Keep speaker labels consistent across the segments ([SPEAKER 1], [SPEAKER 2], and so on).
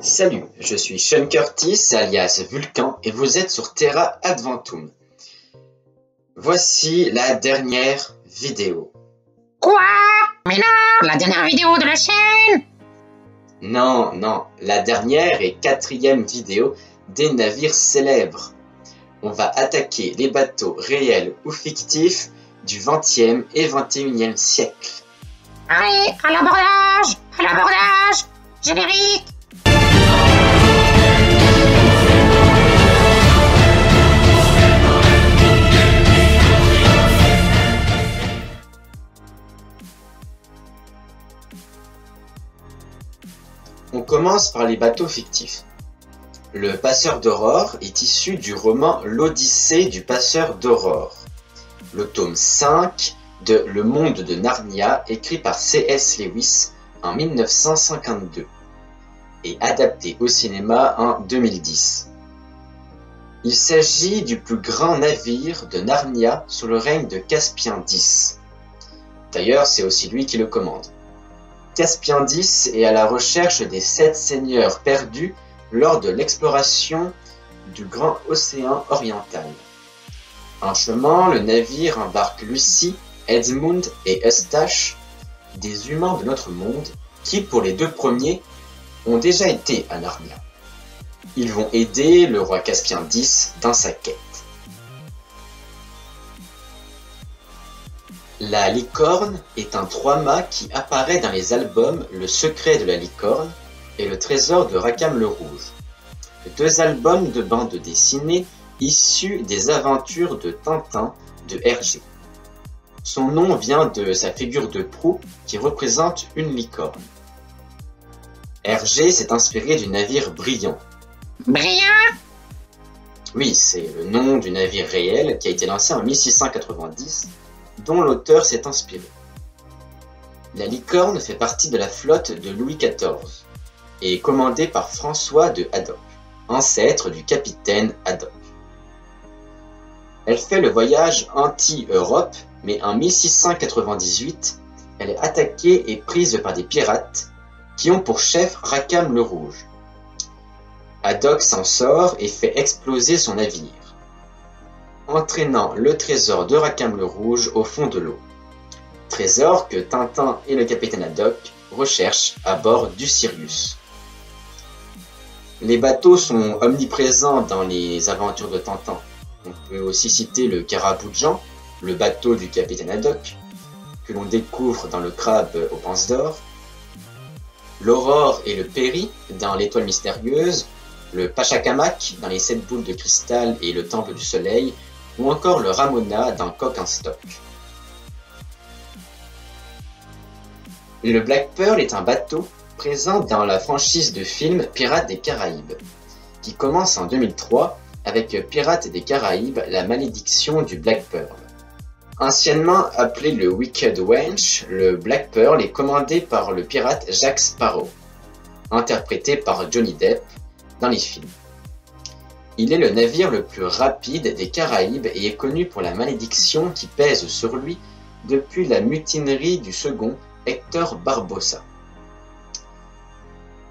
[SPEAKER 1] Salut, je suis Sean Curtis alias Vulcan et vous êtes sur Terra Adventum. Voici la dernière vidéo.
[SPEAKER 2] Quoi? Mais non, la dernière vidéo de la chaîne!
[SPEAKER 1] Non, la dernière et quatrième vidéo des navires célèbres. On va attaquer les bateaux réels ou fictifs du 20e et 21e siècle.
[SPEAKER 2] Allez, à l'abordage! À l'abordage! Générique!
[SPEAKER 1] On commence par les bateaux fictifs. Le Passeur d'Aurore est issu du roman L'Odyssée du Passeur d'Aurore, le tome 5 de Le Monde de Narnia écrit par C.S. Lewis en 1952 et adapté au cinéma en 2010. Il s'agit du plus grand navire de Narnia sous le règne de Caspien X. D'ailleurs, c'est aussi lui qui le commande. Caspien X est à la recherche des 7 seigneurs perdus lors de l'exploration du grand océan oriental. En chemin, le navire embarque Lucie, Edmund et Eustache, des humains de notre monde qui, pour les 2 premiers, ont déjà été à Narnia. Ils vont aider le roi Caspien X dans sa quête. La licorne est un 3-mâts qui apparaît dans les albums Le Secret de la licorne et Le Trésor de Rackham le Rouge, 2 albums de bande dessinée issus des aventures de Tintin de Hergé. Son nom vient de sa figure de proue qui représente une licorne. Hergé s'est inspiré du navire Brillant.
[SPEAKER 2] Brillant?
[SPEAKER 1] Oui, c'est le nom du navire réel qui a été lancé en 1690, dont l'auteur s'est inspiré. La licorne fait partie de la flotte de Louis XIV et est commandée par François de Haddock, ancêtre du capitaine Haddock. Elle fait le voyage anti-Europe, mais en 1698, elle est attaquée et prise par des pirates qui ont pour chef Rackham le Rouge. Haddock s'en sort et fait exploser son navire, entraînant le trésor de Rackham le Rouge au fond de l'eau. Trésor que Tintin et le capitaine Haddock recherchent à bord du Sirius. Les bateaux sont omniprésents dans les aventures de Tintin. On peut aussi citer le Carabou-de-Jean, le bateau du capitaine Haddock, que l'on découvre dans le Crabe aux Panses d'Or, l'Aurore et le Péri dans l'Étoile mystérieuse, le Pachacamac dans les 7 boules de cristal et le Temple du Soleil, ou encore le Ramona dans Coq en stock. Le Black Pearl est un bateau présent dans la franchise de films Pirates des Caraïbes, qui commence en 2003 avec Pirates des Caraïbes, la malédiction du Black Pearl. Anciennement appelé le Wicked Wench, le Black Pearl est commandé par le pirate Jack Sparrow, interprété par Johnny Depp dans les films. Il est le navire le plus rapide des Caraïbes et est connu pour la malédiction qui pèse sur lui depuis la mutinerie du second Hector Barbossa.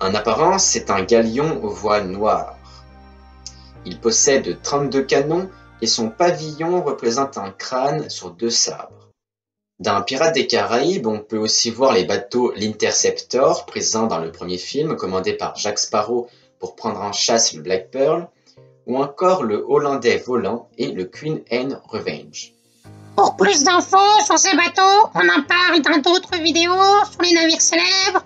[SPEAKER 1] En apparence, c'est un galion aux voiles noires. Il possède 32 canons et son pavillon représente un crâne sur 2 sabres. Dans Pirates des Caraïbes, on peut aussi voir les bateaux l'Interceptor, présent dans le premier film, commandé par Jack Sparrow pour prendre en chasse le Black Pearl, ou encore le Hollandais Volant et le Queen Anne Revenge.
[SPEAKER 2] Pour plus d'infos sur ces bateaux, on en parle dans d'autres vidéos sur les navires célèbres.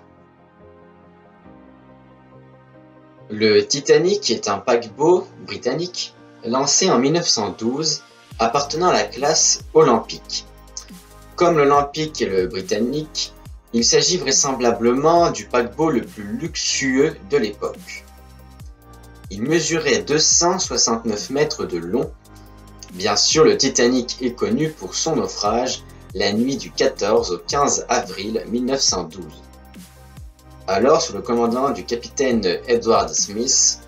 [SPEAKER 1] Le Titanic est un paquebot britannique lancé en 1912 appartenant à la classe Olympique. Comme l'Olympique et le Britannique, il s'agit vraisemblablement du paquebot le plus luxueux de l'époque. Il mesurait 269 mètres de long. Bien sûr, le Titanic est connu pour son naufrage la nuit du 14 au 15 avril 1912. Alors, sous le commandement du capitaine Edward Smith,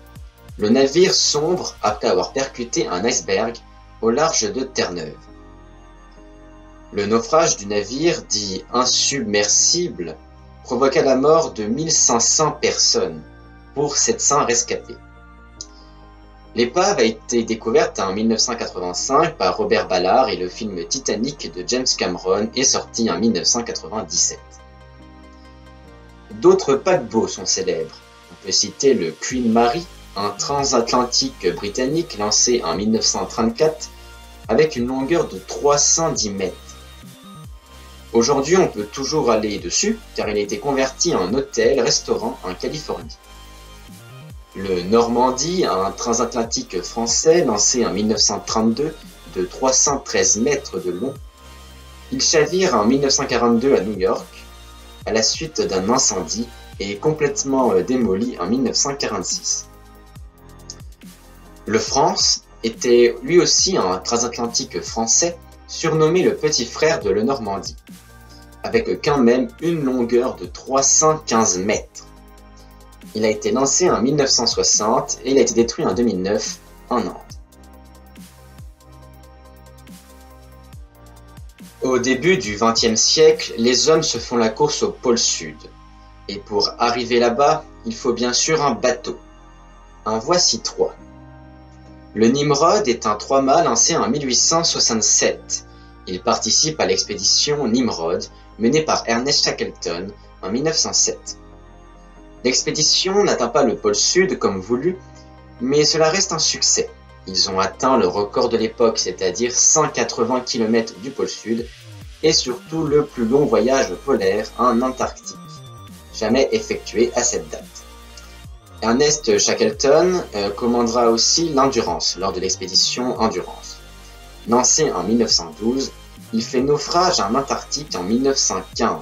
[SPEAKER 1] le navire sombre après avoir percuté un iceberg au large de Terre-Neuve. Le naufrage du navire, dit insubmersible, provoqua la mort de 1500 personnes, pour 700 rescapés. L'épave a été découverte en 1985 par Robert Ballard et le film Titanic de James Cameron est sorti en 1997. D'autres paquebots sont célèbres. On peut citer le Queen Mary, un transatlantique britannique lancé en 1934 avec une longueur de 310 mètres. Aujourd'hui, on peut toujours aller dessus car il a été converti en hôtel-restaurant en Californie. Le Normandie, un transatlantique français lancé en 1932 de 313 mètres de long. Il chavire en 1942 à New York à la suite d'un incendie et est complètement démoli en 1946. Le France était lui aussi un transatlantique français surnommé le petit frère de le Normandie, avec quand même une longueur de 315 mètres. Il a été lancé en 1960 et il a été détruit en 2009 en Inde. Au début du XXe siècle, les hommes se font la course au pôle sud. Et pour arriver là-bas, il faut bien sûr un bateau. En voici 3. Le Nimrod est un 3-mâts lancé en 1867. Il participe à l'expédition Nimrod, menée par Ernest Shackleton en 1907. L'expédition n'atteint pas le pôle sud comme voulu, mais cela reste un succès. Ils ont atteint le record de l'époque, c'est-à-dire 180 km du pôle sud, et surtout le plus long voyage polaire en Antarctique, jamais effectué à cette date. Ernest Shackleton commandera aussi l'Endurance lors de l'expédition Endurance. Lancé en 1912, il fait naufrage en Antarctique en 1915,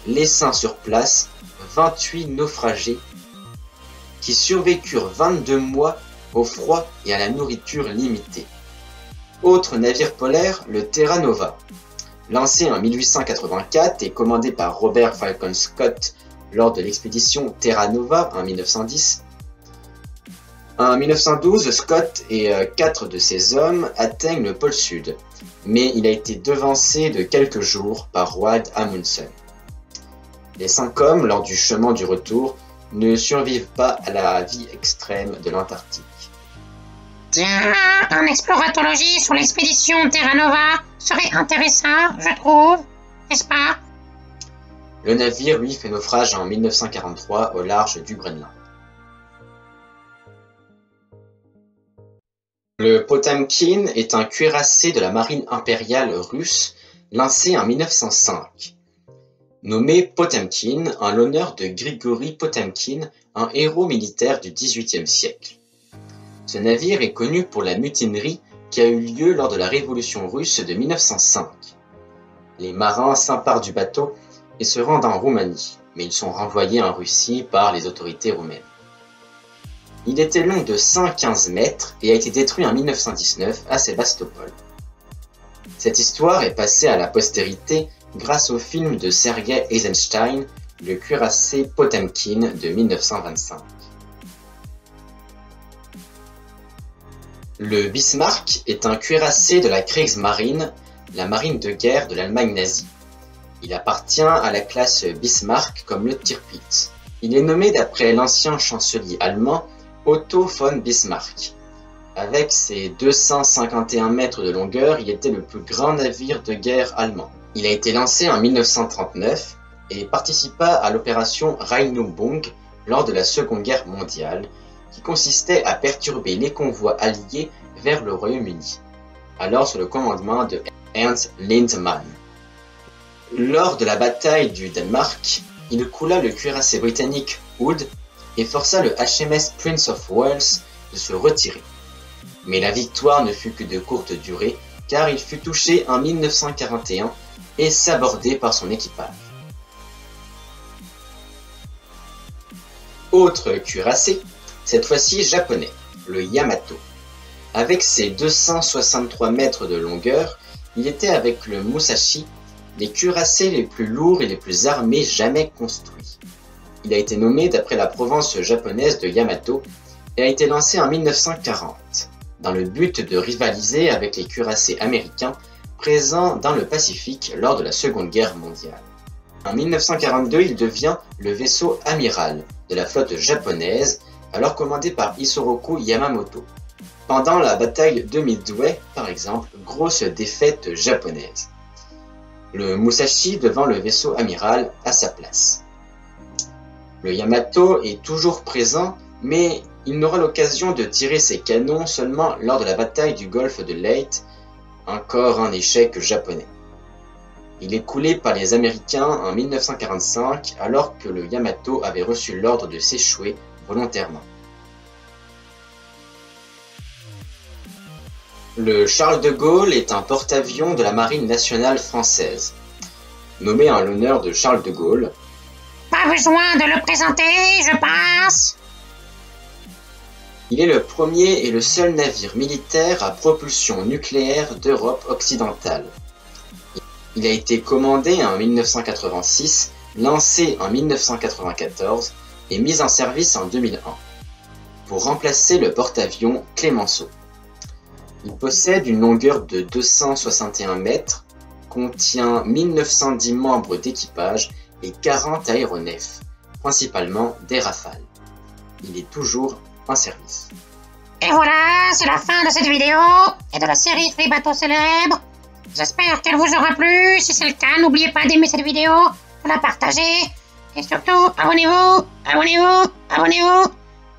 [SPEAKER 1] laissant sur place 28 naufragés qui survécurent 22 mois au froid et à la nourriture limitée. Autre navire polaire, le Terra Nova. Lancé en 1884 et commandé par Robert Falcon Scott lors de l'expédition Terra Nova en 1910. En 1912, Scott et 4 de ses hommes atteignent le pôle sud, mais il a été devancé de quelques jours par Roald Amundsen. Les 5 hommes, lors du chemin du retour, ne survivent pas à la vie extrême de l'Antarctique.
[SPEAKER 2] Tiens, un exploratologie sur l'expédition Terra Nova serait intéressant, je trouve, n'est-ce pas?
[SPEAKER 1] Le navire, lui, fait naufrage en 1943 au large du Groenland. Le Potemkin est un cuirassé de la marine impériale russe lancé en 1905. Nommé Potemkin en l'honneur de Grigori Potemkin, un héros militaire du XVIIIe siècle. Ce navire est connu pour la mutinerie qui a eu lieu lors de la Révolution russe de 1905. Les marins s'emparent du bateau et se rendent en Roumanie, mais ils sont renvoyés en Russie par les autorités roumaines. Il était long de 115 mètres et a été détruit en 1919 à Sébastopol. Cette histoire est passée à la postérité grâce au film de Sergei Eisenstein, Le cuirassé Potemkin de 1925. Le Bismarck est un cuirassé de la Kriegsmarine, la marine de guerre de l'Allemagne nazie. Il appartient à la classe Bismarck comme le Tirpitz. Il est nommé d'après l'ancien chancelier allemand Otto von Bismarck. Avec ses 251 mètres de longueur, il était le plus grand navire de guerre allemand. Il a été lancé en 1939 et participa à l'opération Rheinübung lors de la Seconde Guerre mondiale, qui consistait à perturber les convois alliés vers le Royaume-Uni, alors sous le commandement de Ernst Lindemann. Lors de la bataille du Danemark, il coula le cuirassé britannique Hood et força le HMS Prince of Wales de se retirer. Mais la victoire ne fut que de courte durée, car il fut touché en 1941 et sabordé par son équipage. Autre cuirassé, cette fois-ci japonais, le Yamato. Avec ses 263 mètres de longueur, il était avec le Musashi les cuirassés les plus lourds et les plus armés jamais construits. Il a été nommé d'après la province japonaise de Yamato et a été lancé en 1940, dans le but de rivaliser avec les cuirassés américains présents dans le Pacifique lors de la Seconde Guerre mondiale. En 1942, il devient le vaisseau amiral de la flotte japonaise, alors commandé par Isoroku Yamamoto. Pendant la bataille de Midway, par exemple, grosse défaite japonaise. Le Musashi devant le vaisseau amiral à sa place. Le Yamato est toujours présent, mais il n'aura l'occasion de tirer ses canons seulement lors de la bataille du golfe de Leyte, encore un échec japonais. Il est coulé par les Américains en 1945 alors que le Yamato avait reçu l'ordre de s'échouer volontairement. Le Charles de Gaulle est un porte-avions de la Marine nationale française. Nommé en l'honneur de Charles de Gaulle.
[SPEAKER 2] Pas besoin de le présenter, je passe.
[SPEAKER 1] Il est le premier et le seul navire militaire à propulsion nucléaire d'Europe occidentale. Il a été commandé en 1986, lancé en 1994 et mis en service en 2001 pour remplacer le porte-avions Clemenceau. Il possède une longueur de 261 mètres, contient 1910 membres d'équipage et 40 aéronefs, principalement des Rafales. Il est toujours en service.
[SPEAKER 2] Et voilà, c'est la fin de cette vidéo et de la série Free Bateau Célèbre. J'espère qu'elle vous aura plu. Si c'est le cas, n'oubliez pas d'aimer cette vidéo, de la partager et surtout, abonnez-vous, abonnez-vous, abonnez-vous.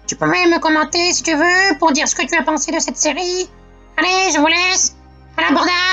[SPEAKER 2] Tu peux même commenter si tu veux pour dire ce que tu as pensé de cette série. Allez, je vous laisse. À l'abordage.